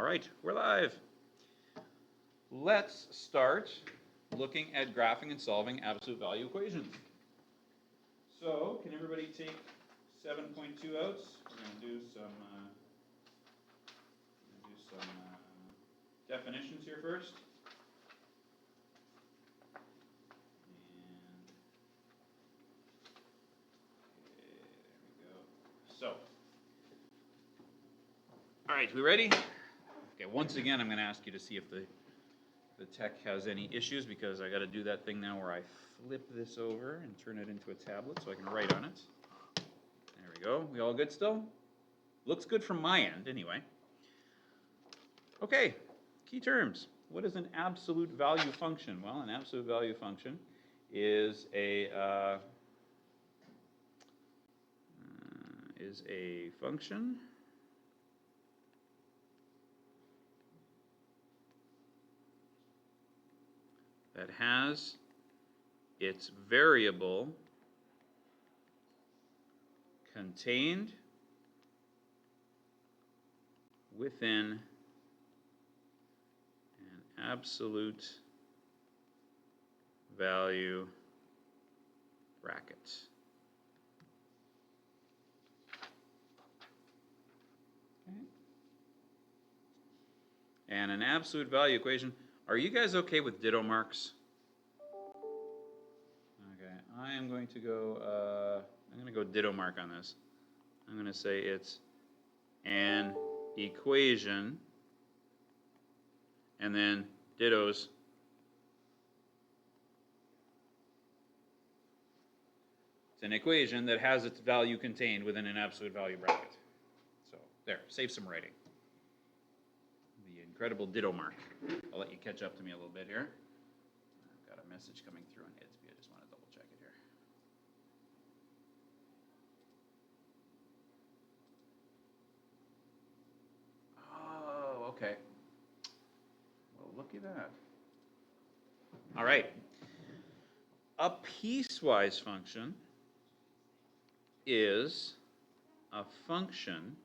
All right, we're live. Let's start looking at graphing and solving absolute value equations. So, can everybody take 7.2 out? We're going to do some definitions here first. And, okay, there we go. So, all right, we ready? Okay, once again, I'm going to ask you to see if the tech has any issues, because I got to do that thing now where I flip this over and turn it into a tablet so I can write on it. There we go. We all good still? Looks good from my end anyway. Okay, key terms. What is an absolute value function? Well, an absolute value function is a function that has its variable contained within an absolute value bracket. Okay. And an absolute value equation. Are you guys okay with ditto marks? Okay, I am going to go, I'm going to go ditto mark on this. I'm going to say it's an equation, and then dittos. It's an equation that has its value contained within an absolute value bracket. So there, save some writing. The incredible ditto mark. I'll let you catch up to me a little bit here. I've got a message coming through on Edsby. I just want to double check it here. Oh, okay. Well, look at that. All right. A piecewise function is a function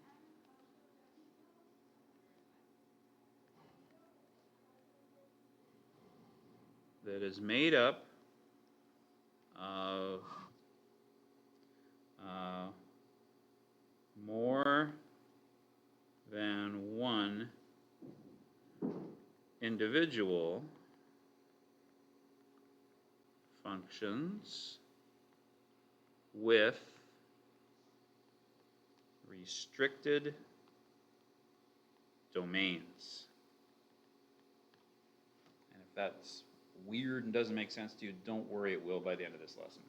that is made up of more than one individual functions with restricted domains. And if that's weird and doesn't make sense to you, don't worry, it will by the end of this lesson.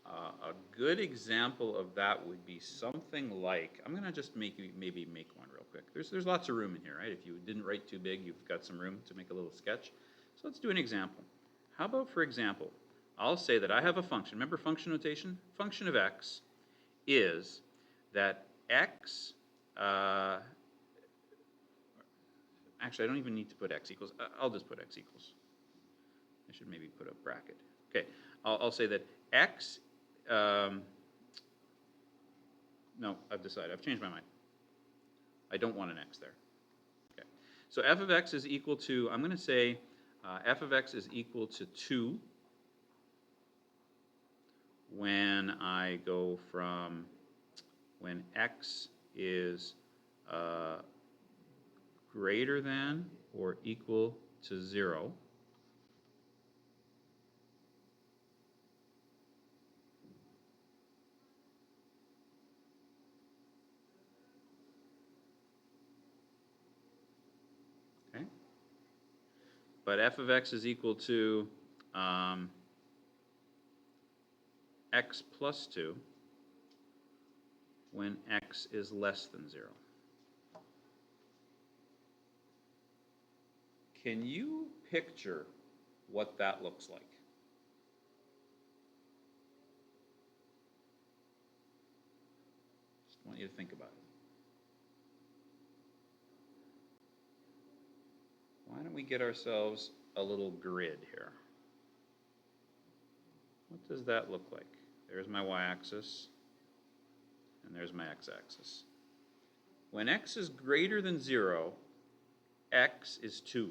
A good example of that would be something like, I'm going to just maybe make one real quick. There's lots of room in here, right? If you didn't write too big, you've got some room to make a little sketch. So let's do an example. How about, for example, I'll say that I have a function. Remember function notation? Function of x is that x, actually I don't even need to put x equals, I'll just put x equals. I should maybe put a bracket. Okay, I'll say that x, no, I've decided, I've changed my mind. I don't want an x there. Okay, so f of x is equal to, I'm going to say f of x is equal to 2 when I go from, when x is greater than or equal to 0. Okay. But f of x is equal to x plus 2 when x is less than 0. Can you picture what that looks like? Just want you to think about it. Why don't we get ourselves a little grid here? What does that look like? There's my y-axis. and there's my x-axis. When x is greater than 0, x is 2.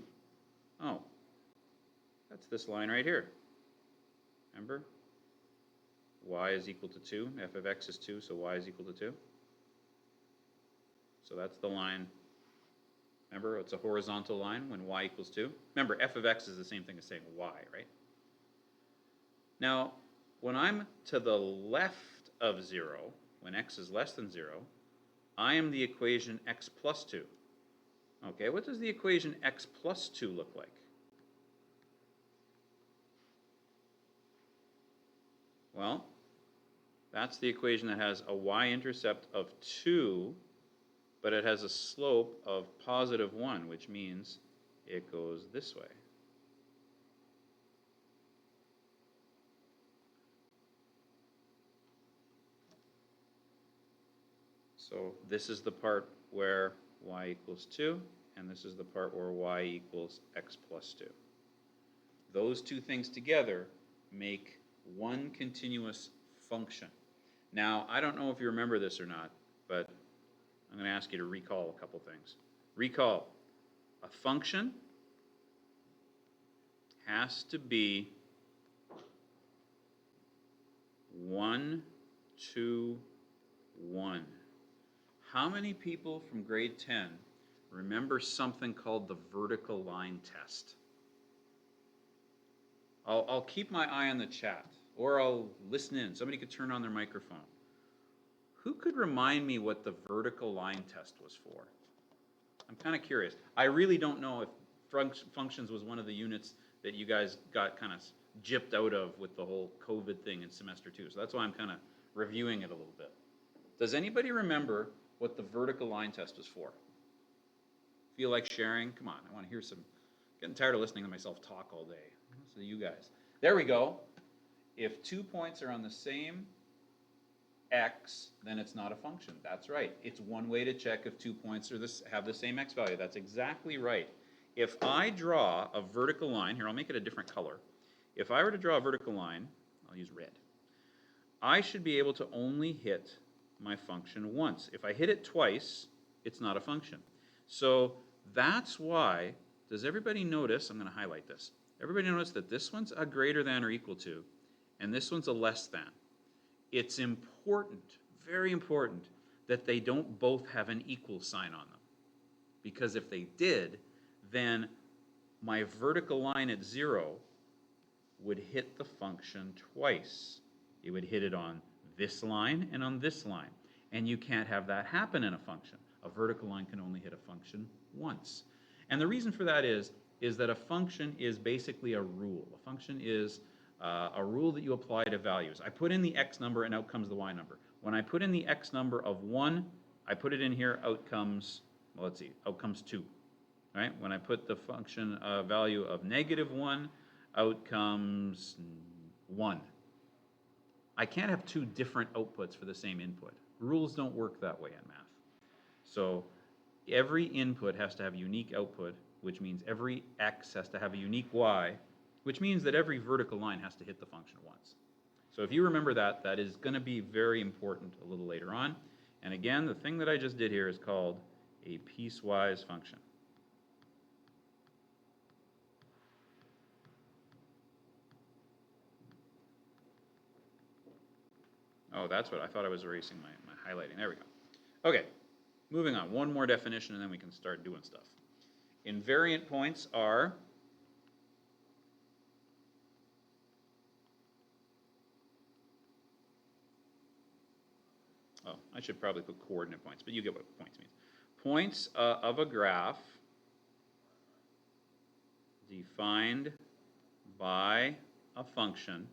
Oh, that's this line right here. Remember? Y is equal to 2. F of x is 2, so y is equal to 2. So that's the line. Remember, it's a horizontal line when y equals 2. Remember, f of x is the same thing as saying y, right? Now, when I'm to the left of 0, when x is less than 0, I am the equation x plus 2. Okay, what does the equation x plus 2 look like? Well, that's the equation that has a y-intercept of 2, but it has a slope of positive 1, which means it goes this way. So this is the part where y equals 2, and this is the part where y equals x plus 2. Those two things together make one continuous function. Now, I don't know if you remember this or not, but I'm going to ask you to recall a couple things. Recall, a function has to be 1, 2, 1. How many people from grade 10 remember something called the vertical line test? I'll keep my eye on the chat, or I'll listen in. Somebody could turn on their microphone. Who could remind me what the vertical line test was for? I'm kind of curious. I really don't know if functions was one of the units that you guys got kind of gypped out of with the whole COVID thing in semester 2. So that's why I'm kind of reviewing it a little bit. Does anybody remember what the vertical line test was for? Feel like sharing? Come on, I want to hear some. Getting tired of listening to myself talk all day. So you guys. There we go. If 2 points are on the same x, then it's not a function. That's right. It's one way to check if 2 points are have the same x value. That's exactly right. If I draw a vertical line, here I'll make it a different color. If I were to draw a vertical line, I'll use red, I should be able to only hit my function once. If I hit it twice, it's not a function. So that's why, does everybody notice, I'm going to highlight this, everybody notice that this one's a greater than or equal to, and this one's a less than. It's important, very important, that they don't both have an equal sign on them. Because if they did, then my vertical line at 0 would hit the function twice. It would hit it on this line and on this line. And you can't have that happen in a function. A vertical line can only hit a function once. And the reason for that is that a function is basically a rule. A function is a rule that you apply to values. I put in the x number and out comes the y number. When I put in the x number of 1, I put it in here, out comes, well, let's see, out comes 2. Right? When I put the function value of -1, out comes 1. I can't have two different outputs for the same input. Rules don't work that way in math. So every input has to have a unique output, which means every x has to have a unique y, which means that every vertical line has to hit the function once. So if you remember that, that is going to be very important a little later on. And again, the thing that I just did here is called a piecewise function. Oh, that's what I thought I was erasing my highlighting. There we go. Okay, moving on. One more definition and then we can start doing stuff. Invariant points are I should probably put coordinate points, but you get what points means. Points of a graph defined by a function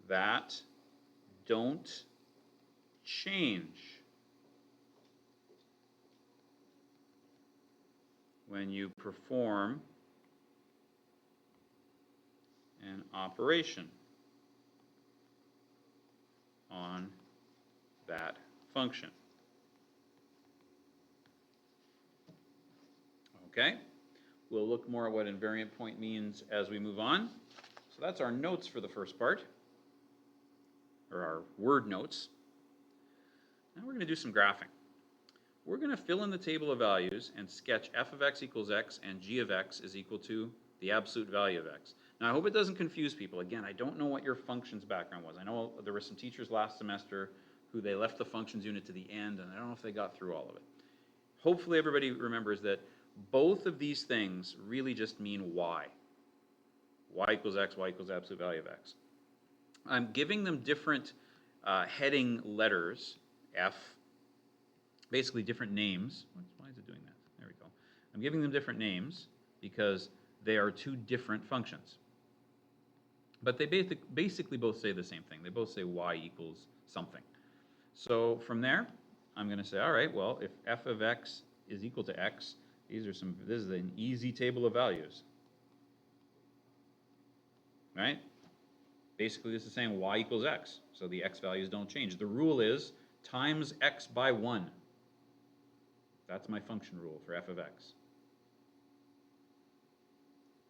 that don't change when you perform an operation on that function. Okay, we'll look more at what invariant point means as we move on. So that's our notes for the first part. or our word notes. Now we're going to do some graphing. We're going to fill in the table of values and sketch f of x equals x and g of x is equal to the absolute value of x. Now I hope it doesn't confuse people. Again, I don't know what your functions background was. I know there were some teachers last semester who they left the functions unit to the end, and I don't know if they got through all of it. Hopefully everybody remembers that both of these things really just mean y. Y equals x, y equals absolute value of x. I'm giving them different heading letters, f, basically different names. Why is it doing that? There we go. I'm giving them different names because they are two different functions. But they basically both say the same thing. They both say y equals something. So from there, I'm going to say, all right, well, if f of x is equal to x, this is an easy table of values. Right? Basically, this is saying y equals x, so the x values don't change. The rule is times x by 1. That's my function rule for f of x.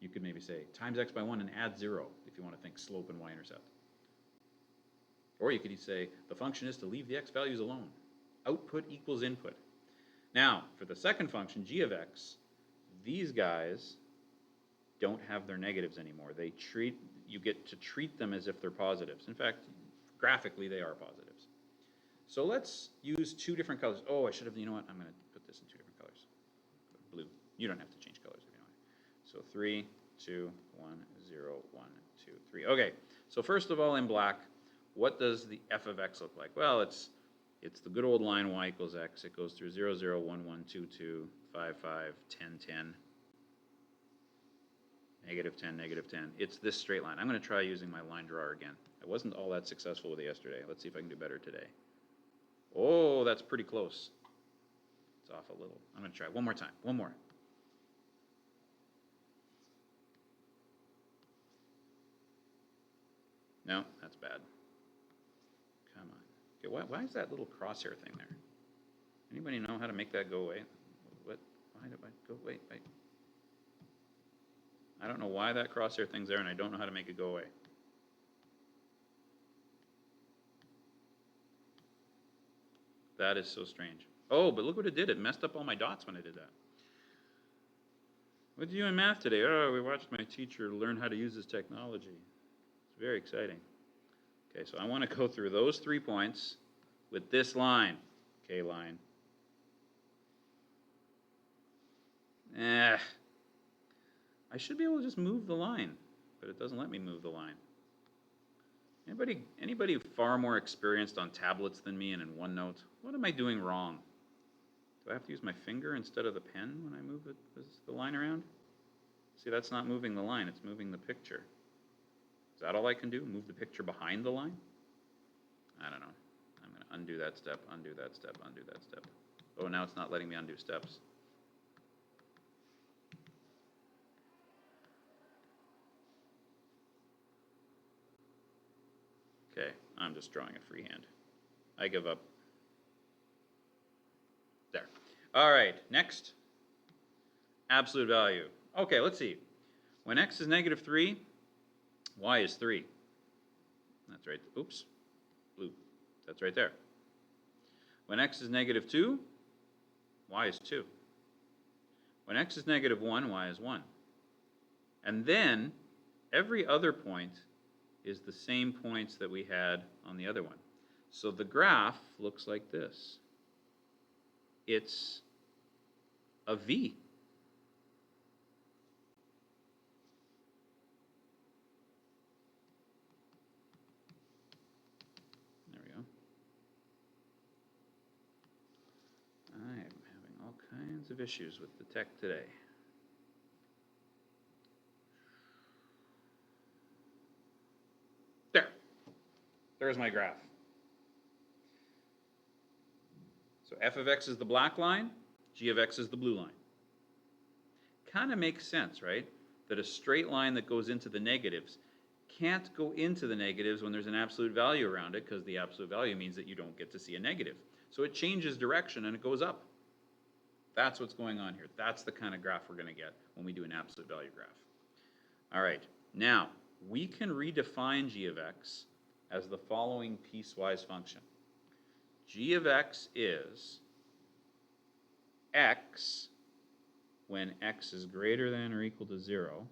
You could maybe say times x by 1 and add 0 if you want to think slope and y-intercept. Or you could say the function is to leave the x values alone. Output equals input. Now, for the second function, g of x, these guys don't have their negatives anymore. You get to treat them as if they're positives. In fact, graphically, they are positives. So let's use two different colors. Oh, I should have, you know what? I'm going to put this in two different colors. Blue. You don't have to change colors if you don't. So 3, 2, 1, 0, 1, 2, 3. Okay, so first of all, in black, what does the f of x look like? Well, it's the good old line y equals x. It goes through 0, 0, 1, 1, 2, 2, 5, 5, 10, 10. Negative 10, negative 10. It's this straight line. I'm going to try using my line drawer again. I wasn't all that successful with it yesterday. Let's see if I can do better today. Oh, that's pretty close. It's off a little. I'm going to try one more time. One more. No, that's bad. Come on. Okay, why is that little crosshair thing there? Anybody know how to make that go away? What? Why did I go? Wait. I don't know why that crosshair thing's there, and I don't know how to make it go away. That is so strange. Oh, but look what it did. It messed up all my dots when I did that. What did you do in math today? Oh, we watched my teacher learn how to use this technology. It's very exciting. Okay, so I want to go through those 3 points with this line, K line. I should be able to just move the line, but it doesn't let me move the line. Anybody far more experienced on tablets than me and in OneNote? What am I doing wrong? Do I have to use my finger instead of the pen when I move the line around? See, that's not moving the line, it's moving the picture. Is that all I can do? Move the picture behind the line? I don't know. I'm going to undo that step, undo that step, undo that step. Oh, now it's not letting me undo steps. Okay, I'm just drawing a freehand. I give up. There. All right, next. Absolute value. Okay, let's see. When x is negative 3, y is 3. That's right. Oops. Blue. That's right there. When x is negative 2, y is 2. When x is negative 1, y is 1. And then every other point is the same points that we had on the other one. So the graph looks like this. It's a V. There we go. I am having all kinds of issues with the tech today. There. There's my graph. So f of x is the black line, g of x is the blue line. Kind of makes sense, right? That a straight line that goes into the negatives can't go into the negatives when there's an absolute value around it, because the absolute value means that you don't get to see a negative. So it changes direction and it goes up. That's what's going on here. That's the kind of graph we're going to get when we do an absolute value graph. All right, now we can redefine g of x as the following piecewise function. G of x is x when x is greater than or equal to 0.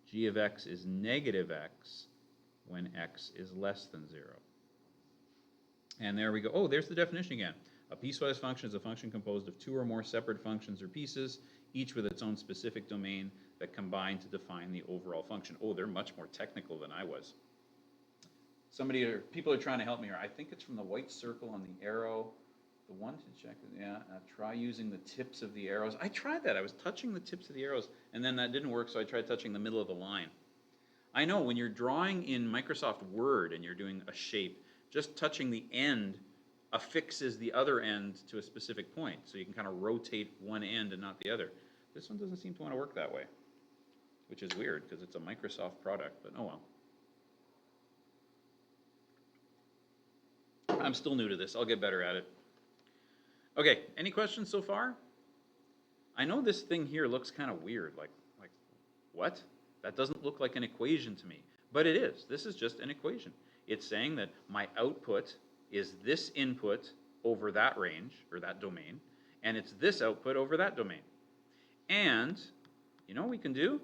G of x is negative x when x is less than 0. And there we go. Oh, there's the definition again. A piecewise function is a function composed of two or more separate functions or pieces, each with its own specific domain that combine to define the overall function. Oh, they're much more technical than I was. People are trying to help me here. I think it's from the white circle on the arrow. The one to check, yeah, try using the tips of the arrows. I tried that. I was touching the tips of the arrows, and then that didn't work, so I tried touching the middle of the line. I know when you're drawing in Microsoft Word and you're doing a shape, just touching the end affixes the other end to a specific point, so you can kind of rotate one end and not the other. This one doesn't seem to want to work that way, which is weird because it's a Microsoft product, but oh well. I'm still new to this. I'll get better at it. Okay, any questions so far? I know this thing here looks kind of weird, like what? That doesn't look like an equation to me, but it is. This is just an equation. It's saying that my output is this input over that range, or that domain, and it's this output over that domain. And, you know what we can do?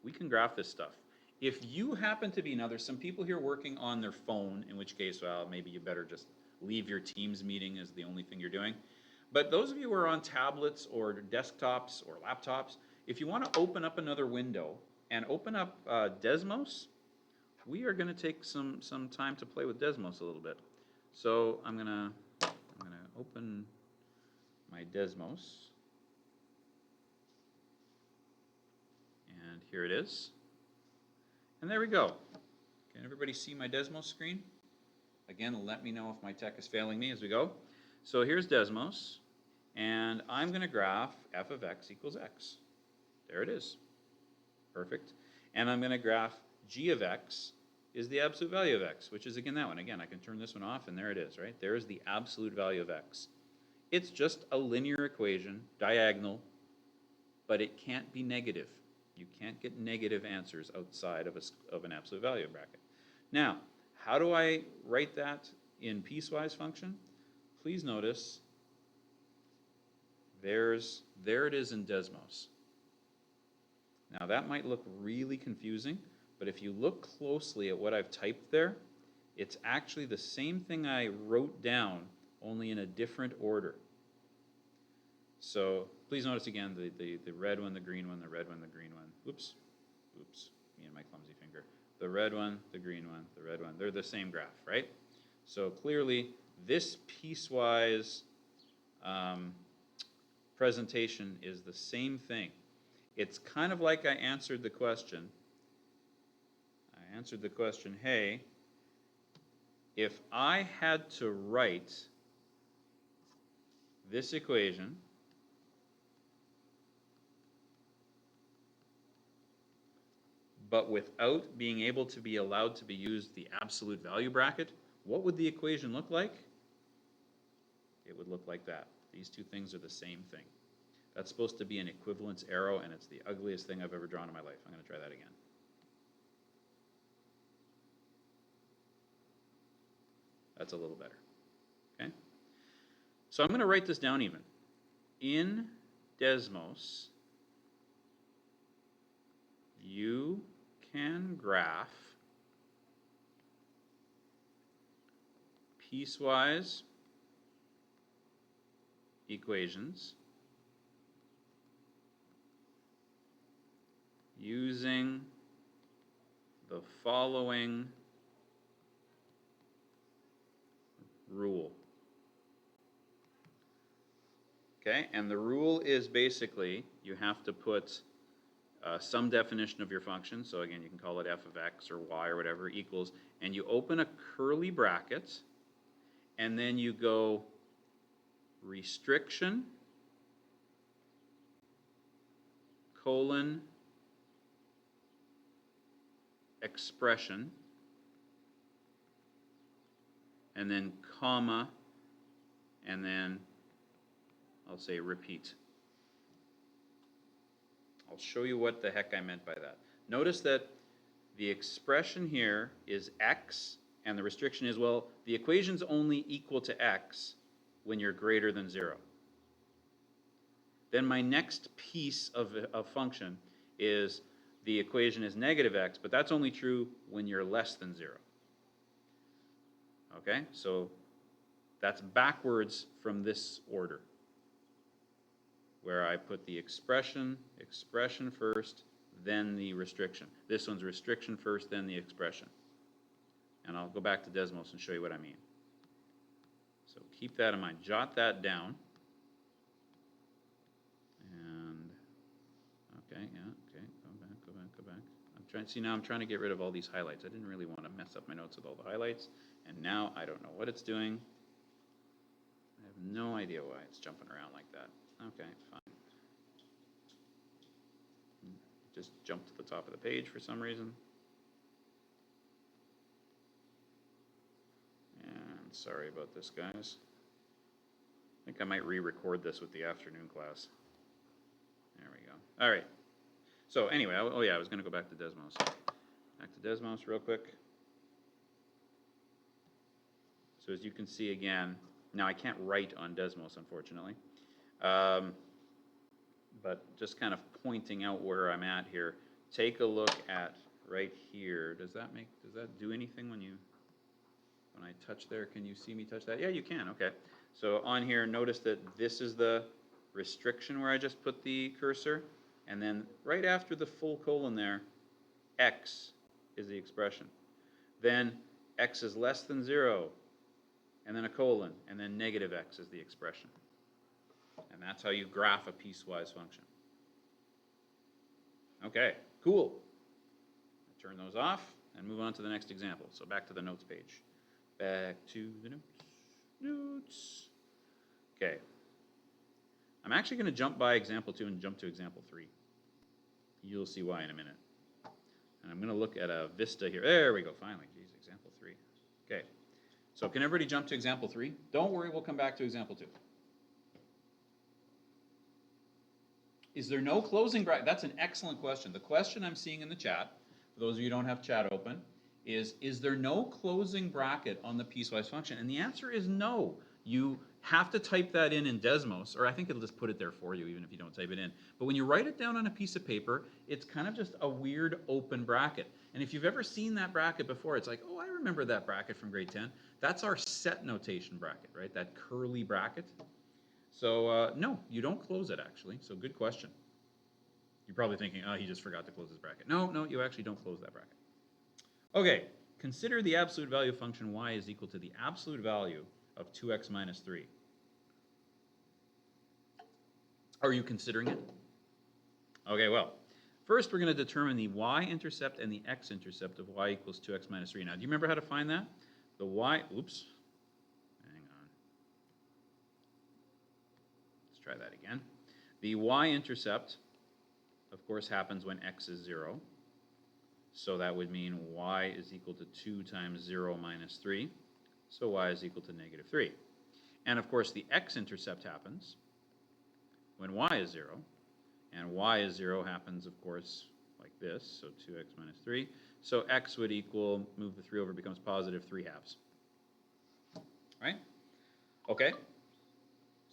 We can graph this stuff. If you happen to be, now there's some people here working on their phone, in which case, well, maybe you better just leave your Teams meeting as the only thing you're doing. But those of you who are on tablets or desktops or laptops, if you want to open up another window and open up Desmos, we are going to take some time to play with Desmos a little bit. So I'm gonna open my Desmos, and here it is. And there we go. Can everybody see my Desmos screen? Again, let me know if my tech is failing me as we go. So here's Desmos, and I'm going to graph f of x equals x. There it is. Perfect. And I'm going to graph g of x is the absolute value of x, which is again that one. Again, I can turn this one off, and there it is, right? There's the absolute value of x. It's just a linear equation, diagonal, but it can't be negative. You can't get negative answers outside of an absolute value bracket. Now, how do I write that in piecewise function? Please notice there it is in Desmos. Now that might look really confusing, but if you look closely at what I've typed there, it's actually the same thing I wrote down, only in a different order. So please notice again the red one, the green one, the red one, the green one. Oops, me and my clumsy finger. The red one, the green one, the red one. They're the same graph, right? So clearly this piecewise presentation is the same thing. It's kind of like I answered the question. I answered the question, hey, if I had to write this equation but without being able to be allowed to be used the absolute value bracket, what would the equation look like? It would look like that. These two things are the same thing. That's supposed to be an equivalence arrow, and it's the ugliest thing I've ever drawn in my life. I'm going to try that again. That's a little better. Okay? So I'm going to write this down even. In Desmos, you can graph piecewise equations using the following rule. Okay, and the rule is basically you have to put some definition of your function. So again, you can call it f of x or y or whatever equals, and you open a curly bracket, and then you go restriction, colon, expression, and then comma, and then I'll say repeat. I'll show you what the heck I meant by that. Notice that the expression here is x And the restriction is, well, the equation's only equal to x when you're greater than 0. Then my next piece of function is the equation is negative x, but that's only true when you're less than 0. Okay, so that's backwards from this order, where I put the expression first, then the restriction. This one's restriction first, then the expression. And I'll go back to Desmos and show you what I mean. So keep that in mind. Jot that down. And, okay, yeah, okay, go back. I'm trying to get rid of all these highlights. I didn't really want to mess up my notes with all the highlights. And now I don't know what it's doing. I have no idea why it's jumping around like that. Okay, fine. Just jumped to the top of the page for some reason. And sorry about this, guys. I think I might re-record this with the afternoon class. There we go. All right. So anyway, oh yeah, I was going to go back to Desmos. Back to Desmos real quick. So as you can see again, now I can't write on Desmos, unfortunately. But just kind of pointing out where I'm at here. Take a look at right here. Does that do anything when I touch there? Can you see me touch that? Yeah, you can. Okay. So on here, notice that this is the restriction where I just put the cursor, and then right after the full colon there, x is the expression. Then x is less than 0, and then a colon, and then negative x is the expression. And that's how you graph a piecewise function. Okay, cool. Turn those off and move on to the next example. So back to the notes page. Back to the notes. Okay. I'm actually going to jump by example 2 and jump to example 3. You'll see why in a minute. And I'm going to look at a vista here. There we go, finally. Geez, example 3. Okay. So can everybody jump to example 3? Don't worry, we'll come back to example 2. Is there no closing bracket? That's an excellent question. The question I'm seeing in the chat, for those of you who don't have chat open, is there no closing bracket on the piecewise function? And the answer is no. You have to type that in Desmos, or I think it'll just put it there for you even if you don't type it in. But when you write it down on a piece of paper, it's kind of just a weird open bracket. And if you've ever seen that bracket before, it's like, oh, I remember that bracket from grade 10. That's our set notation bracket, right? That curly bracket. So no, you don't close it actually. So good question. You're probably thinking, oh, he just forgot to close his bracket. No, you actually don't close that bracket. Okay, consider the absolute value function y is equal to the absolute value of 2x minus 3. Are you considering it? Okay, well, first we're going to determine the y-intercept and the x-intercept of y equals 2x minus 3. Now, do you remember how to find that? The y, oops, hang on. Let's try that again. The y-intercept, of course, happens when x is 0. So that would mean y is equal to 2 times 0 minus 3. So y is equal to negative 3. And of course, the x-intercept happens when y is 0. And y is 0 happens, of course, like this. So 2x minus 3. So x would equal, move the 3 over, becomes positive 3 halves. Right? Okay.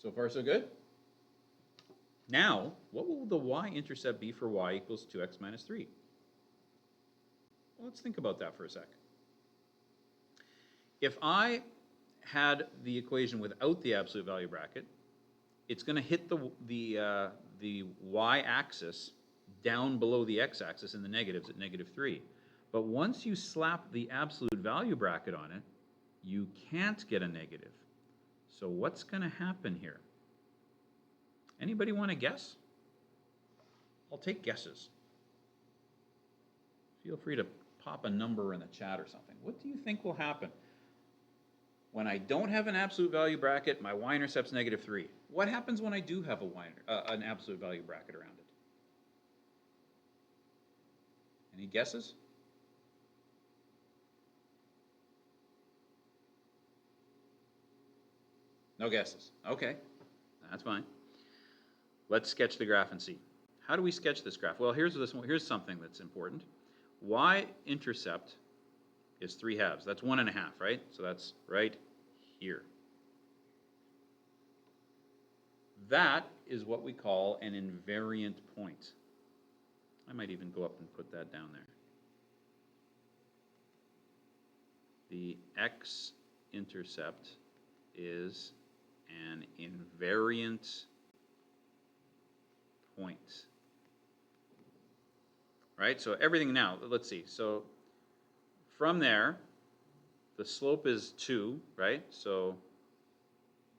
So far, so good. Now, what will the y-intercept be for y equals 2x minus 3? Well, let's think about that for a sec. If I had the equation without the absolute value bracket, it's going to hit the y-axis down below the x-axis in the negatives at negative 3. But once you slap the absolute value bracket on it, you can't get a negative. So what's going to happen here? Anybody want to guess? I'll take guesses. Feel free to pop a number in the chat or something. What do you think will happen? When I don't have an absolute value bracket, my y-intercept's negative 3. What happens when I do have an absolute value bracket around it? Any guesses? No guesses. Okay, that's fine. Let's sketch the graph and see. How do we sketch this graph? Well, here's something that's important. Y-intercept is 3/2. That's 1.5, right? So that's right here. That is what we call an invariant point. I might even go up and put that down there. The X intercept is an invariant point. Right? So everything now, let's see. So from there, the slope is 2, right? So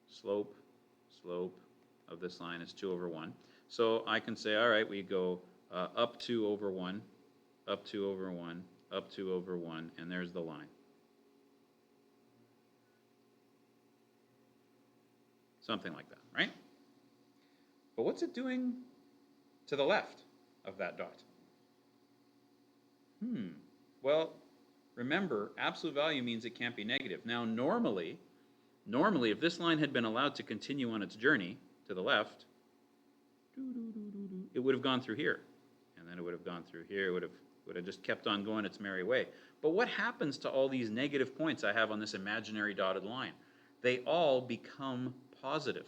slope of this line is 2 over 1. So I can say, all right, we go up 2 over 1, up 2 over 1, up 2 over 1, and there's the line. Something like that, right? But what's it doing to the left of that dot? Well, remember, absolute value means it can't be negative. Now, normally, if this line had been allowed to continue on its journey to the left, it would have gone through here. And then it would have gone through here. It would have just kept on going its merry way. But what happens to all these negative points I have on this imaginary dotted line? They all become positive.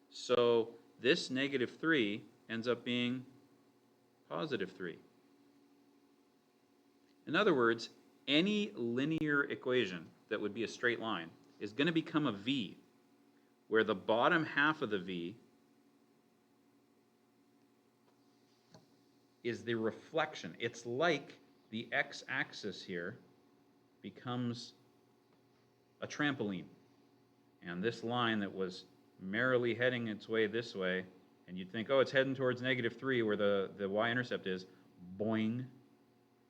So this -3 ends up being +3. In other words, any linear equation that would be a straight line is going to become a V, where the bottom half of the V is the reflection. It's like the x-axis here becomes a trampoline. And this line that was merrily heading its way this way, and you'd think, oh, it's heading towards -3 where the y-intercept is, boing,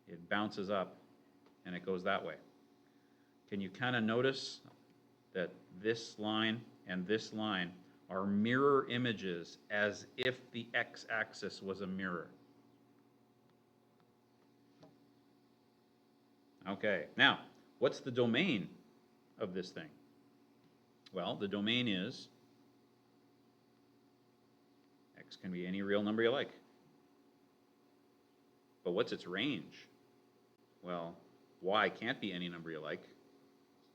it bounces up and it goes that way. Can you kind of notice that this line and this line are mirror images as if the x-axis was a mirror? Okay, now, what's the domain of this thing? Well, the domain is x can be any real number you like. But what's its range? Well, y can't be any number you like.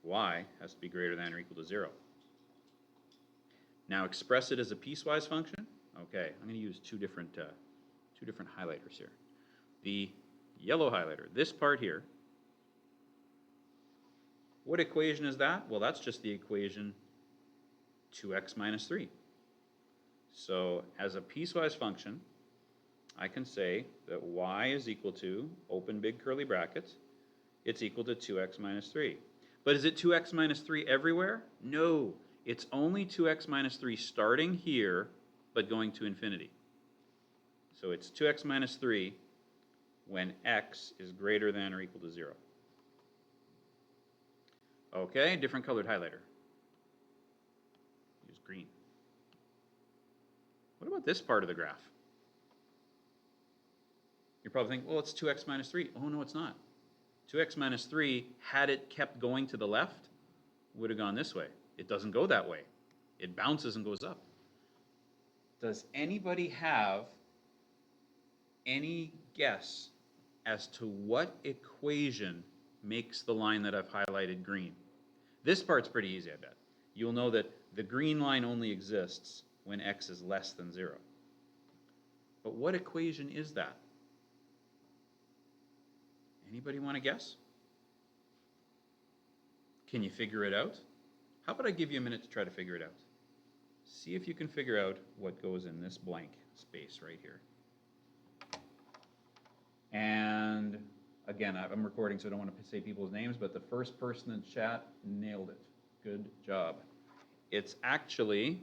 Y has to be greater than or equal to 0. Now express it as a piecewise function. Okay, I'm going to use two different highlighters here. The yellow highlighter, this part here, what equation is that? Well, that's just the equation 2x minus 3. So as a piecewise function, I can say that y is equal to, open big curly brackets, it's equal to 2x minus 3. But is it 2x minus 3 everywhere? No, it's only 2x minus 3 starting here, but going to infinity. So it's 2x minus 3 when x is greater than or equal to 0. Okay, different colored highlighter. Use green. What about this part of the graph? You're probably thinking, well, it's 2x minus 3. Oh, no, it's not. 2x minus 3, had it kept going to the left, would have gone this way. It doesn't go that way. It bounces and goes up. Does anybody have any guess as to what equation makes the line that I've highlighted green? This part's pretty easy, I bet. You'll know that the green line only exists when x is less than 0. But what equation is that? Anybody want to guess? Can you figure it out? How about I give you a minute to try to figure it out? See if you can figure out what goes in this blank space right here. And again, I'm recording, so I don't want to say people's names, but the first person in chat nailed it. Good job. It's actually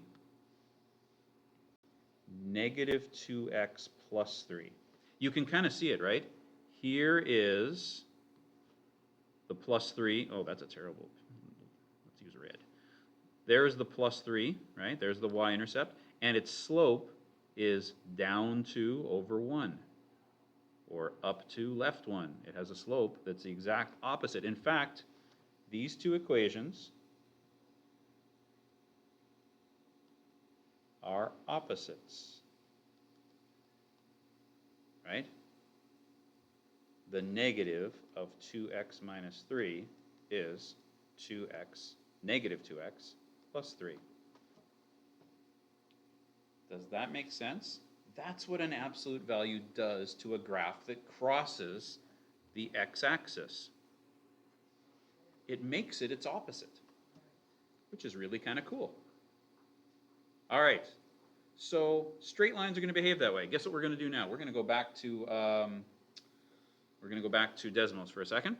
-2x plus 3. You can kind of see it, right? Here is the plus 3. Oh, that's a terrible. Let's use red. There's the plus 3, right? There's the y-intercept. And its slope is down 2 over 1. Or up 2 left 1. It has a slope that's the exact opposite. In fact, these two equations are opposites. Right? the negative of 2x minus 3 is 2x, negative 2x plus 3. Does that make sense? That's what an absolute value does to a graph that crosses the x-axis. It makes it its opposite, which is really kind of cool. All right, so straight lines are going to behave that way. Guess what we're going to do now? We're going to go back to Desmos for a second,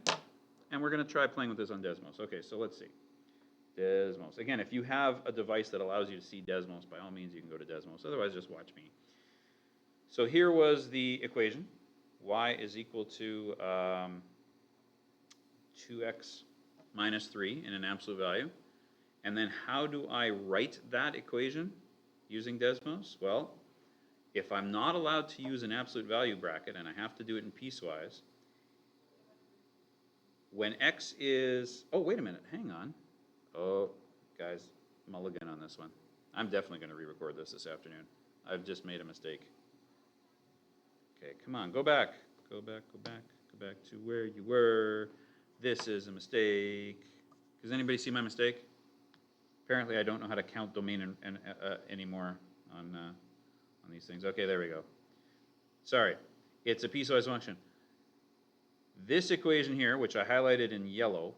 and we're going to try playing with this on Desmos. Okay, so let's see. Desmos. Again, if you have a device that allows you to see Desmos, by all means you can go to Desmos. Otherwise, just watch me. So here was the equation. Y is equal to 2x minus 3 in an absolute value. And then how do I write that equation using Desmos? Well, if I'm not allowed to use an absolute value bracket, and I have to do it in piecewise, when x is, oh, wait a minute, hang on. Oh, guys, mulligan on this one. I'm definitely going to re-record this afternoon. I've just made a mistake. Okay, come on, go back. Go back to where you were. This is a mistake. Does anybody see my mistake? Apparently I don't know how to count domain anymore on these things. Okay, there we go. Sorry, it's a piecewise function. This equation here, which I highlighted in yellow,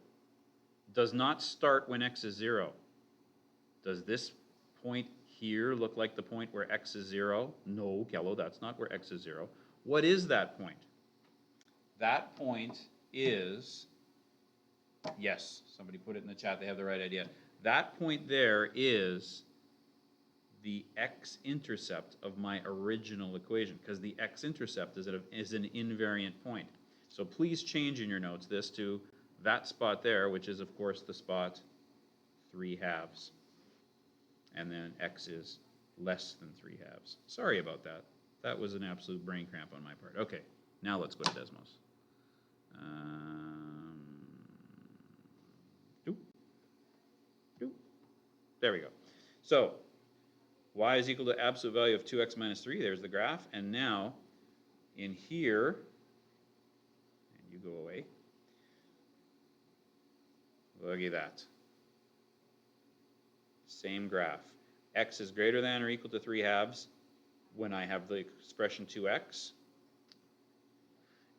does not start when x is 0. Does this point here look like the point where x is 0? No, yellow, that's not where x is 0. What is that point? That point is, yes, somebody put it in the chat, they have the right idea. That point there is the x-intercept of my original equation, because the x-intercept is an invariant point. So please change in your notes this to that spot there, which is of course the spot 3/2. And then x is less than 3/2. Sorry about that. That was an absolute brain cramp on my part. Okay, now let's go to Desmos. There we go. So y is equal to absolute value of 2x minus 3. There's the graph. And now in here, and you go away, look at that. Same graph. X is greater than or equal to 3/2 when I have the expression 2x.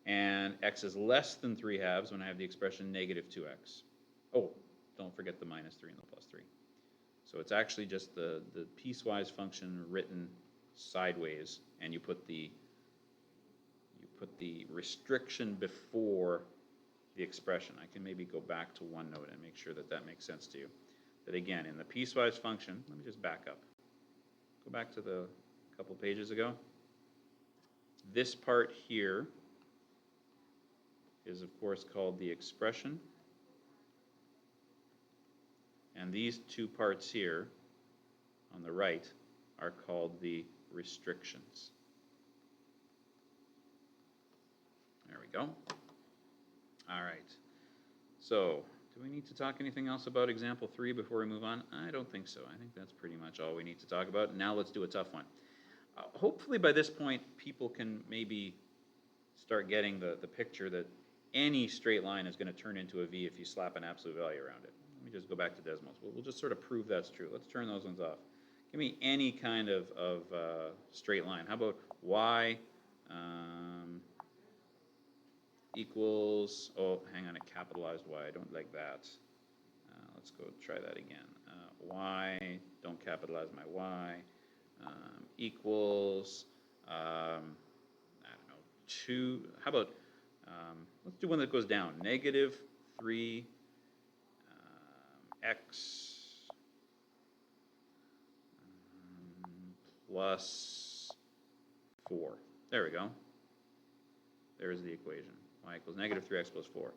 And x is less than 3/2 when I have the expression negative 2x. Oh, don't forget the minus 3 and the plus 3. So it's actually just the piecewise function written sideways, and you put the restriction before the expression. I can maybe go back to OneNote and make sure that that makes sense to you. That again, in the piecewise function, let me just back up. Go back to the couple pages ago. This part here is of course called the expression. And these two parts here on the right are called the restrictions. There we go. All right. So, do we need to talk anything else about example 3 before we move on? I don't think so. I think that's pretty much all we need to talk about. Now let's do a tough one. Hopefully by this point people can maybe start getting the picture that any straight line is going to turn into a V if you slap an absolute value around it. Let me just go back to Desmos. We'll just sort of prove that's true. Let's turn those ones off. Give me any kind of straight line. How about y equals, oh, hang on, a capitalized y. I don't like that. Let's go try that again. Y, don't capitalize my y, equals, I don't know, 2, how about, let's do one that goes down. Negative 3 x plus 4. There we go. There's the equation. Y equals negative 3x plus 4.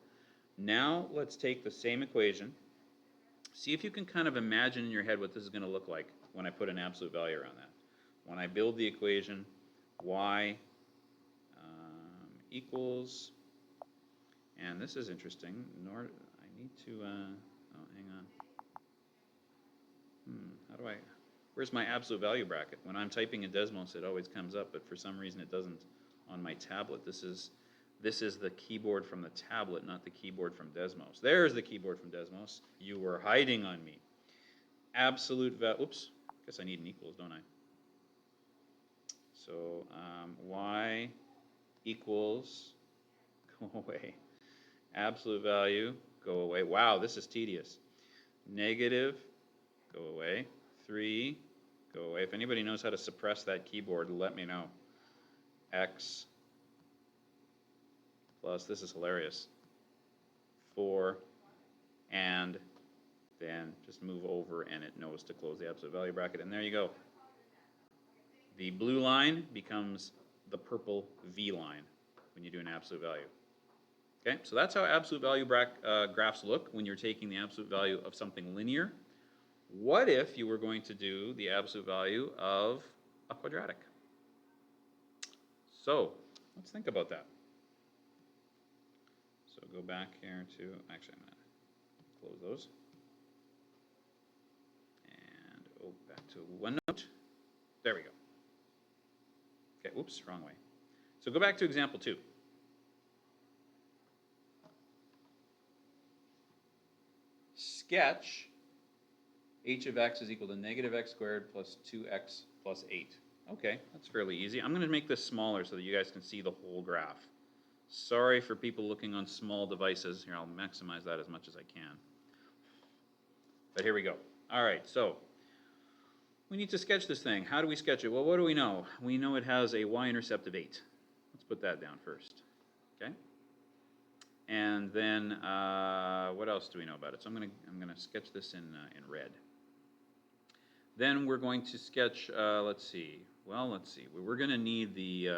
Now let's take the same equation. See if you can kind of imagine in your head what this is going to look like when I put an absolute value around that. When I build the equation, y equals, and this is interesting, I need to, oh, hang on. How do I, where's my absolute value bracket? When I'm typing in Desmos, it always comes up, but for some reason it doesn't on my tablet. This This is the keyboard from the tablet, not the keyboard from Desmos. There's the keyboard from Desmos. You were hiding on me. Absolute value, oops, guess I need an equals, don't I? So y equals, go away. Absolute value, go away. Wow, this is tedious. Negative, go away. 3, go away. If anybody knows how to suppress that keyboard, let me know. X plus, this is hilarious, 4, and then just move over and it knows to close the absolute value bracket, and there you go. The blue line becomes the purple V line when you do an absolute value. Okay, so that's how absolute value graphs look when you're taking the absolute value of something linear. What if you were going to do the absolute value of a quadratic? So let's think about that. So go back here to, actually I'm going to close those. And back to OneNote. There we go. Okay, oops, wrong way. So go back to example 2. Sketch h of x is equal to negative x squared plus 2x plus 8. Okay, that's fairly easy. I'm going to make this smaller so that you guys can see the whole graph. Sorry for people looking on small devices. Here, I'll maximize that as much as I can. But here we go. All right, so we need to sketch this thing. How do we sketch it? Well, what do we know? We know it has a y-intercept of 8. Let's put that down first. Okay. And then what else do we know about it? So I'm gonna sketch this in red. Then we're going to sketch. Let's see. Well, let's see. We're going to need the.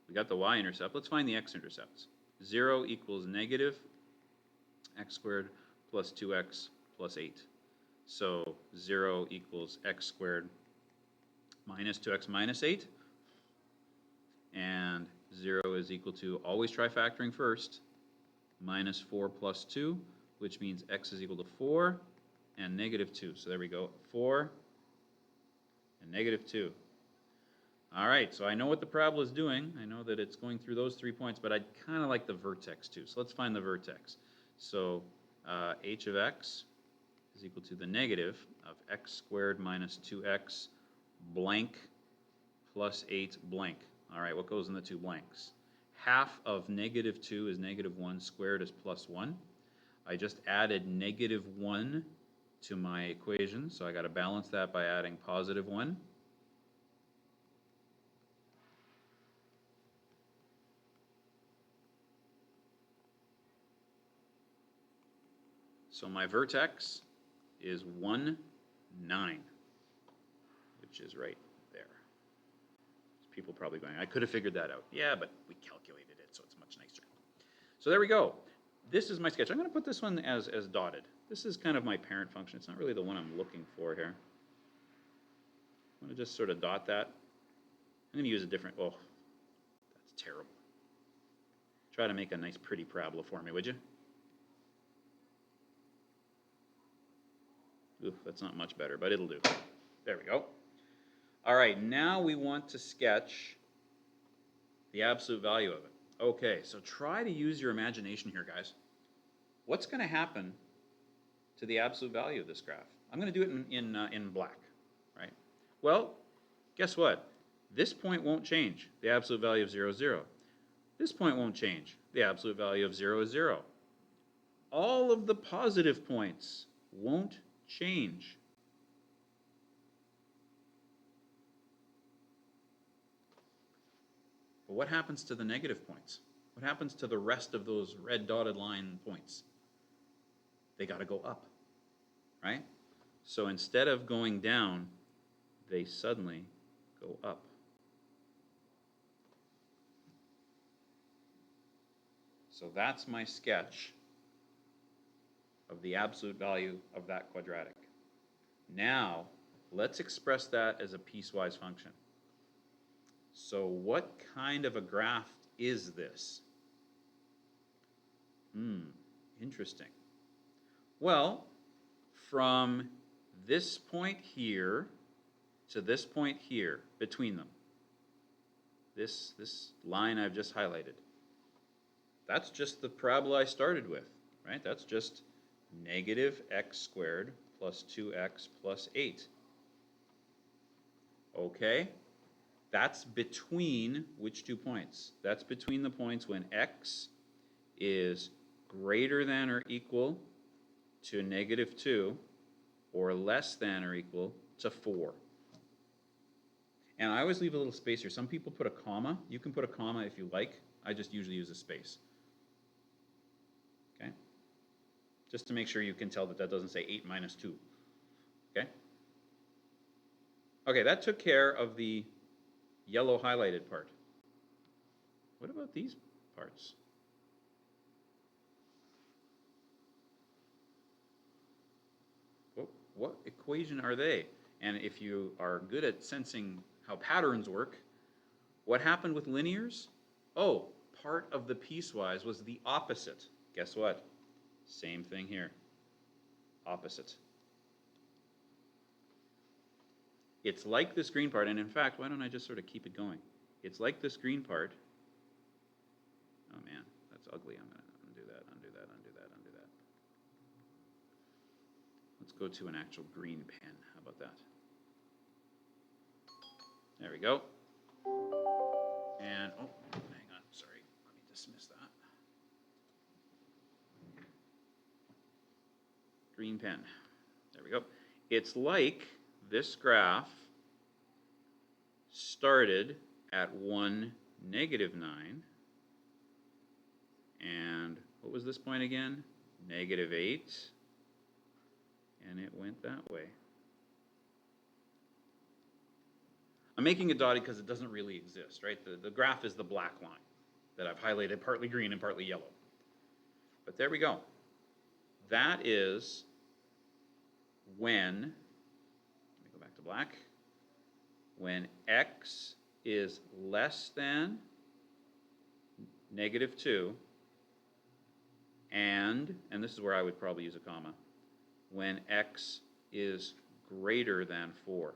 We got the y-intercept. Let's find the x intercepts. 0 equals negative x squared plus 2x plus 8. So 0 equals x squared minus 2x minus 8. And 0 is equal to, always try factoring first, minus 4 plus 2, which means x is equal to 4 and negative 2. So there we go, 4 and negative 2. All right, so I know what the parabola is doing. I know that it's going through those 3 points, but I'd kind of like the vertex too. So let's find the vertex. So h of x is equal to the negative of x squared minus 2x blank plus 8 blank. All right, what goes in the 2 blanks? Half of negative 2 is negative 1 squared is plus 1. I just added negative 1 to my equation, so I got to balance that by adding positive 1. So my vertex is 1, 9, which is right there. People probably going, I could have figured that out. Yeah, but we calculated it, so it's much nicer. So there we go. This is my sketch. I'm going to put this one as dotted. This is kind of my parent function. It's not really the one I'm looking for here. I'm going to just sort of dot that. I'm going to use a different, oh, that's terrible. Try to make a nice pretty parabola for me, would you? Ooh, that's not much better, but it'll do. There we go. All right, now we want to sketch the absolute value of it. Okay, so try to use your imagination here, guys. What's going to happen to the absolute value of this graph? I'm going to do it in black, right? Well, guess what? This point won't change, the absolute value of 0, 0. This point won't change, the absolute value of 0 is 0. All of the positive points won't change. But what happens to the negative points? What happens to the rest of those red dotted line points? They got to go up, right? So instead of going down, they suddenly go up. So that's my sketch of the absolute value of that quadratic. Now, let's express that as a piecewise function. So what kind of a graph is this? Interesting. Well, from this point here to this point here, between them, this line I've just highlighted. That's just the parabola I started with, right? That's just negative x squared plus 2x plus 8. Okay? That's between which 2 points? That's between the points when x is greater than or equal to negative 2 or less than or equal to 4. And I always leave a little space here. Some people put a comma. You can put a comma if you like. I just usually use a space. Okay? Just to make sure you can tell that that doesn't say 8 minus 2. Okay? Okay, that took care of the yellow highlighted part. What about these parts? What equation are they? And if you are good at sensing how patterns work, what happened with linears? Oh, part of the piecewise was the opposite. Guess what? Same thing here. Opposite. It's like this green part, and in fact, why don't I just sort of keep it going? It's like this green part. Oh man, that's ugly. I'm going to undo that, undo that, undo that, undo that. Let's go to an actual green pen. How about that? There we go. And, oh, hang on, sorry. Let me dismiss that. Green pen. There we go. It's like this graph started at 1, negative 9. And what was this point again? Negative 8. And it went that way. I'm making it dotted because it doesn't really exist, right? The graph is the black line that I've highlighted partly green and partly yellow. But there we go. That is when, let me go back to black, when x is less than negative 2, and this is where I would probably use a comma, when x is greater than 4.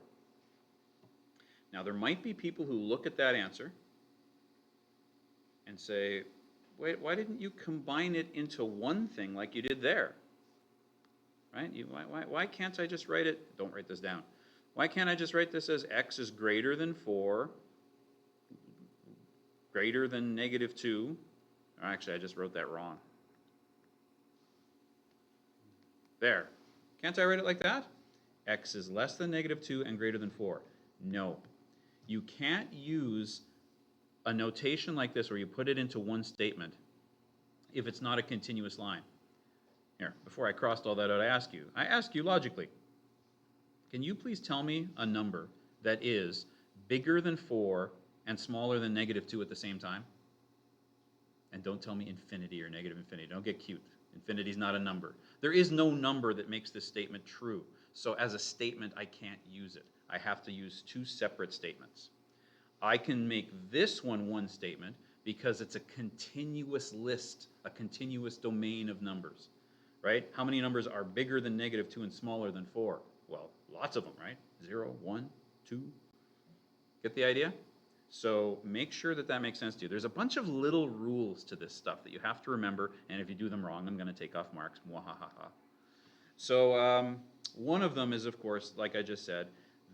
Now, there might be people who look at that answer and say, wait, why didn't you combine it into one thing like you did there? Right? Why can't I just write it? Don't write this down. Why can't I just write this as x is greater than 4, greater than negative 2? Or actually, I just wrote that wrong. There. Can't I write it like that? X is less than negative 2 and greater than 4. No. You can't use a notation like this where you put it into one statement if it's not a continuous line. Here, before I crossed all that out, I ask you logically, can you please tell me a number that is bigger than 4 and smaller than negative 2 at the same time? And don't tell me infinity or negative infinity. Don't get cute. Infinity is not a number. There is no number that makes this statement true. So as a statement, I can't use it. I have to use two separate statements. I can make this one statement because it's a continuous list, a continuous domain of numbers, right? How many numbers are bigger than negative 2 and smaller than 4? Well, lots of them, right? 0, 1, 2. Get the idea? So make sure that that makes sense to you. There's a bunch of little rules to this stuff that you have to remember, and if you do them wrong, I'm going to take off marks. Mwahaha. So one of them is, of course, like I just said,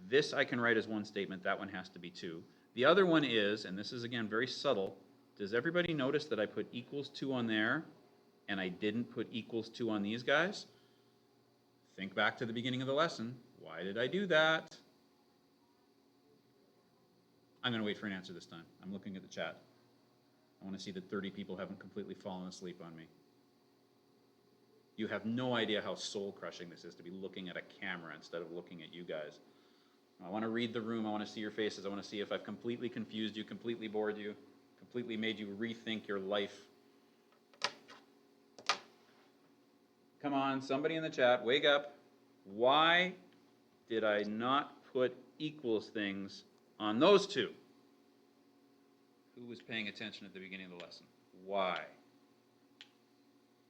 this I can write as one statement. That one has to be 2. The other one is, and this is, again, very subtle, does everybody notice that I put equals 2 on there, and I didn't put equals 2 on these guys? Think back to the beginning of the lesson. Why did I do that? I'm going to wait for an answer this time. I'm looking at the chat. I want to see that 30 people haven't completely fallen asleep on me. You have no idea how soul-crushing this is to be looking at a camera instead of looking at you guys. I want to read the room. I want to see your faces. I want to see if I've completely confused you, completely bored you, completely made you rethink your life. Come on, somebody in the chat, wake up. Why did I not put equals things on those two? Who was paying attention at the beginning of the lesson? Why?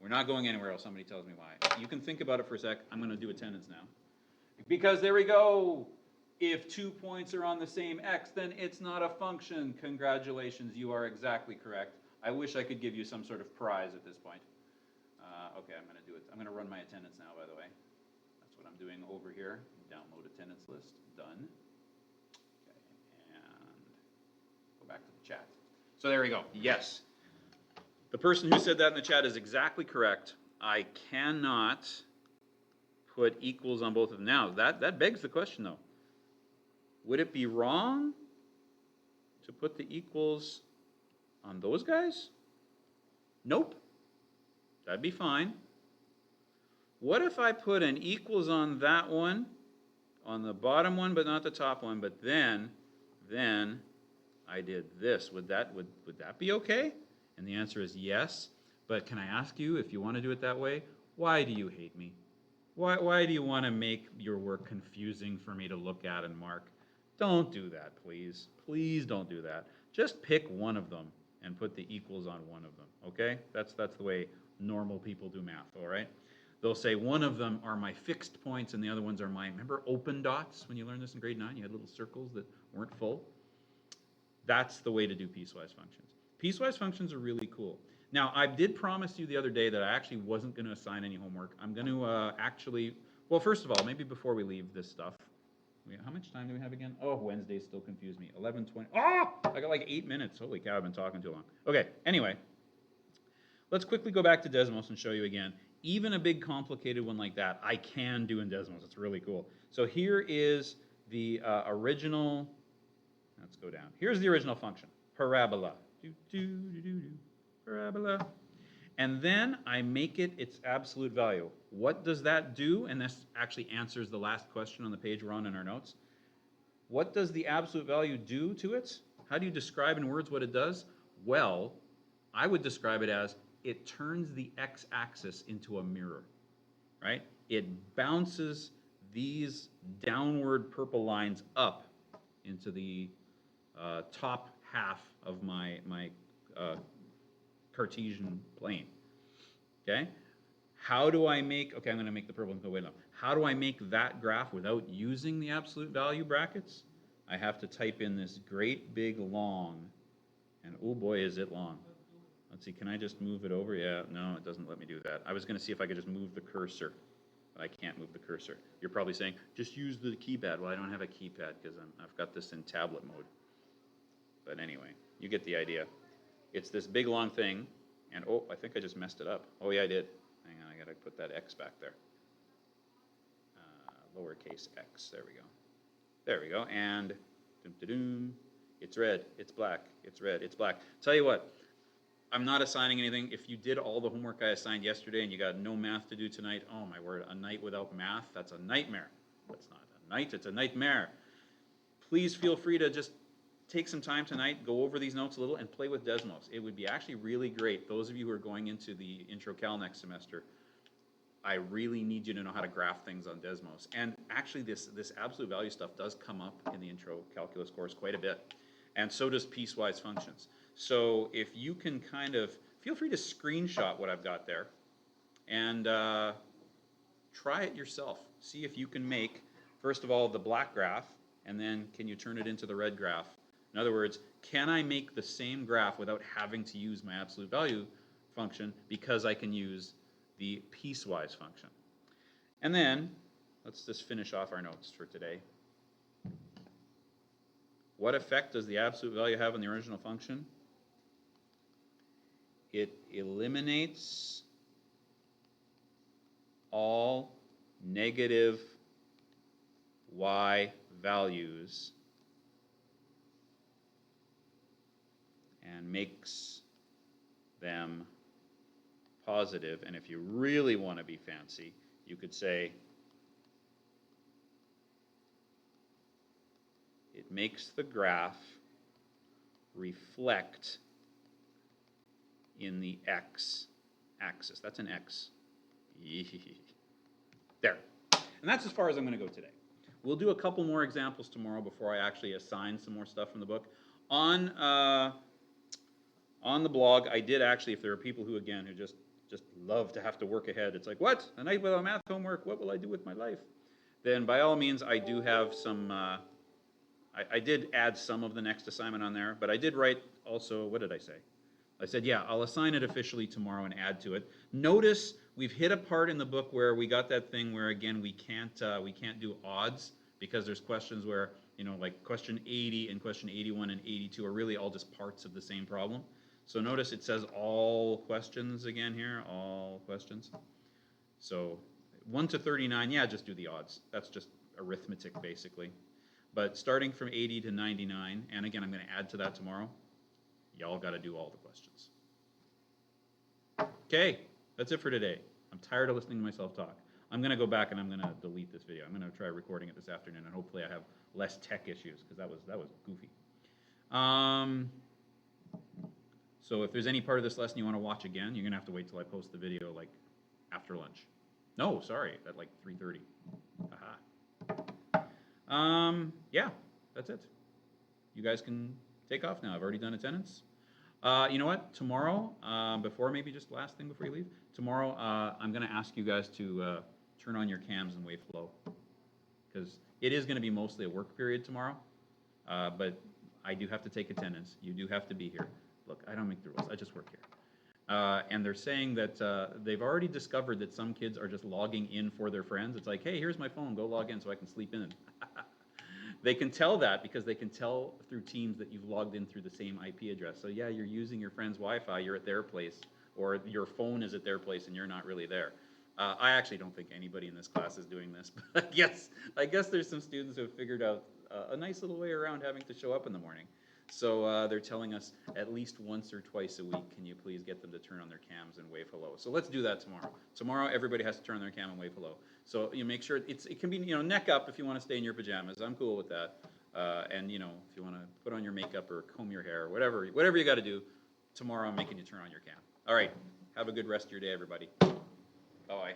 We're not going anywhere else. Somebody tells me why. You can think about it for a sec. I'm going to do attendance now. Because there we go. If 2 points are on the same x, then it's not a function. Congratulations, you are exactly correct. I wish I could give you some sort of prize at this point. Okay, I'm going to do it. I'm going to run my attendance now, by the way. That's what I'm doing over here. Download attendance list. Done. Okay, and go back to the chat. So there we go. Yes. The person who said that in the chat is exactly correct. I cannot put equals on both of them. Now, that begs the question, though. Would it be wrong to put the equals on those guys? Nope. That'd be fine. What if I put an equals on that one, on the bottom one, but not the top one, but then I did this? Would that be okay? And the answer is yes. But can I ask you, if you want to do it that way, why do you hate me? Why do you want to make your work confusing for me to look at and mark? Don't do that, please. Please don't do that. Just pick one of them and put the equals on one of them, okay? That's the way normal people do math, all right? They'll say one of them are my fixed points and the other ones are my, remember open dots when you learned this in grade 9? You had little circles that weren't full. That's the way to do piecewise functions. Piecewise functions are really cool. Now, I did promise you the other day that I actually wasn't going to assign any homework. I'm going to actually, well, first of all, maybe before we leave this stuff, how much time do we have again? Oh, Wednesdays still confuse me. 11:20. Oh, I got like 8 minutes. Holy cow, I've been talking too long. Okay, anyway, let's quickly go back to Desmos and show you again. Even a big complicated one like that, I can do in Desmos. It's really cool. So here is the original, let's go down. Here's the original function, parabola. Parabola. And then I make it its absolute value. What does that do? And this actually answers the last question on the page we're on in our notes. What does the absolute value do to it? How do you describe in words what it does? Well, I would describe it as it turns the x-axis into a mirror, right? It bounces these downward purple lines up into the top half of my Cartesian plane, okay? How do I make, okay, I'm going to make the purple and go way down. How do I make that graph without using the absolute value brackets? I have to type in this great big long, and oh boy, is it long. Let's see, can I just move it over? Yeah, no, it doesn't let me do that. I was going to see if I could just move the cursor, but I can't move the cursor. You're probably saying, just use the keypad. Well, I don't have a keypad because I've got this in tablet mode. But anyway, you get the idea. It's this big long thing, and oh, I think I just messed it up. Oh yeah, I did. Hang on, I gotta put that x back there. Lowercase x, there we go. There we go, and it's red, it's black, it's red, it's black. Tell you what, I'm not assigning anything. If you did all the homework I assigned yesterday and you got no math to do tonight, oh my word, a night without math, that's a nightmare. That's not a night, it's a nightmare. Please feel free to just take some time tonight, go over these notes a little, and play with Desmos. It would be actually really great. Those of you who are going into the Intro Cal next semester, I really need you to know how to graph things on Desmos. And actually, this absolute value stuff does come up in the Intro Calculus course quite a bit. And so does piecewise functions. So if you can kind of, feel free to screenshot what I've got there and try it yourself. See if you can make, first of all, the black graph, and then can you turn it into the red graph? In other words, can I make the same graph without having to use my absolute value function because I can use the piecewise function? And then, let's just finish off our notes for today. What effect does the absolute value have on the original function? It eliminates all negative y values and makes them positive. And if you really want to be fancy, you could say it makes the graph reflect in the x-axis. That's an x. There. And that's as far as I'm going to go today. We'll do a couple more examples tomorrow before I actually assign some more stuff from the book. On the blog, I did actually, if there are people who, again, who just love to have to work ahead, it's like, what? A night without math homework, what will I do with my life? then by all means, I do have some, I did add some of the next assignment on there, but I did write also, what did I say? I said, yeah, I'll assign it officially tomorrow and add to it. Notice we've hit a part in the book where we got that thing where, again, we can't do odds because there's questions where, you know, like question 80 and question 81 and 82 are really all just parts of the same problem. So notice it says all questions again here, all questions. So 1 to 39, yeah, just do the odds. That's just arithmetic, basically. But starting from 80 to 99, and again, I'm going to add to that tomorrow, y'all got to do all the questions. Okay, that's it for today. I'm tired of listening to myself talk. I'm going to go back and I'm going to delete this video. I'm going to try recording it this afternoon, and hopefully I have less tech issues, because that was goofy. So if there's any part of this lesson you want to watch again, you're going to have to wait till I post the video, like, after lunch. No, sorry, at like 3:30. Haha. Yeah, that's it. You guys can take off now. I've already done attendance. You know what? Tomorrow, before maybe just last thing before you leave, tomorrow I'm going to ask you guys to turn on your cams and wave flow, because it is going to be mostly a work period tomorrow, but I do have to take attendance. You do have to be here. Look, I don't make the rules. I just work here. And they're saying that they've already discovered that some kids are just logging in for their friends. It's like, hey, here's my phone. Go log in so I can sleep in. They can tell that because they can tell through Teams that you've logged in through the same IP address. So yeah, you're using your friend's Wi-Fi, you're at their place, or your phone is at their place and you're not really there. I actually don't think anybody in this class is doing this, but I guess there's some students who have figured out a nice little way around having to show up in the morning. So they're telling us at least once or twice a week, can you please get them to turn on their cams and wave hello? So let's do that tomorrow. Tomorrow, everybody has to turn on their cam and wave hello. So you make sure it can be, you know, neck up if you want to stay in your pajamas. I'm cool with that. And you know, if you want to put on your makeup or comb your hair or whatever you got to do, tomorrow I'm making you turn on your cam. All right. Have a good rest of your day, everybody. Bye.